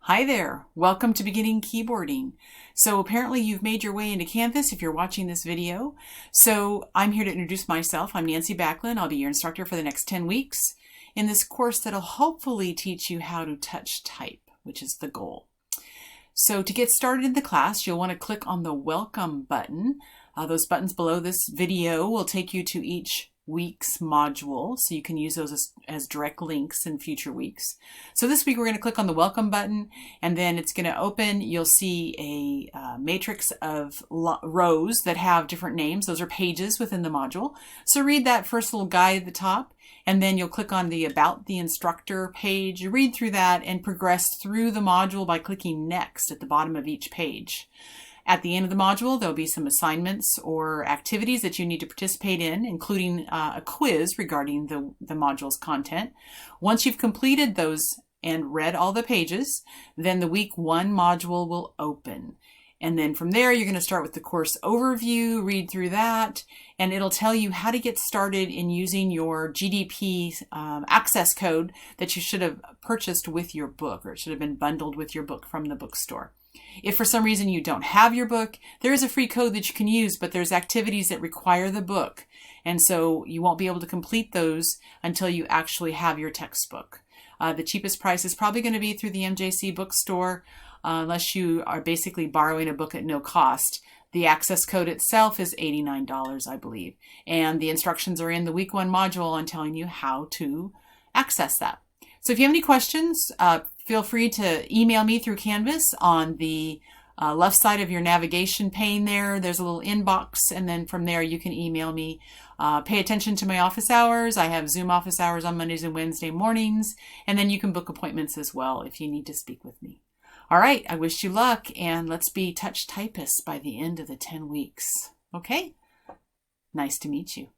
Hi there, welcome to Beginning Keyboarding. So apparently you've made your way into Canvas if you're watching this video. So I'm here to introduce myself. I'm Nancy Backlund. I'll be your instructor for the next 10 weeks in this course that'll hopefully teach you how to touch type, which is the goal. So to get started in the class, you'll want to click on the Welcome button. Those buttons below this video will take you to each week's module, so you can use those as direct links in future weeks. So this week we're going to click on the Welcome button, and then it's going to open. You'll see a matrix of rows that have different names. Those are pages within the module. So read that first little guide at the top, and then you'll click on the About the Instructor page. You read through that and progress through the module by clicking Next at the bottom of each page. At the end of the module, there'll be some assignments or activities that you need to participate in, including a quiz regarding the module's content. Once you've completed those and read all the pages, then the week 1 module will open. And then from there, you're going to start with the course overview, read through that, and it'll tell you how to get started in using your GDP access code that you should have purchased with your book, or it should have been bundled with your book from the bookstore. If for some reason you don't have your book, there is a free code that you can use, but there's activities that require the book. And so you won't be able to complete those until you actually have your textbook. The cheapest price is probably going to be through the MJC bookstore, unless you are basically borrowing a book at no cost. The access code itself is $89, I believe. And the instructions are in the week 1 module on telling you how to access that. So if you have any questions, feel free to email me through Canvas on the left side of your navigation pane there. There's a little inbox, and then from there you can email me. Pay attention to my office hours. I have Zoom office hours on Mondays and Wednesday mornings, and then you can book appointments as well if you need to speak with me. All right, I wish you luck, and let's be touch typists by the end of the 10 weeks. Okay? Nice to meet you.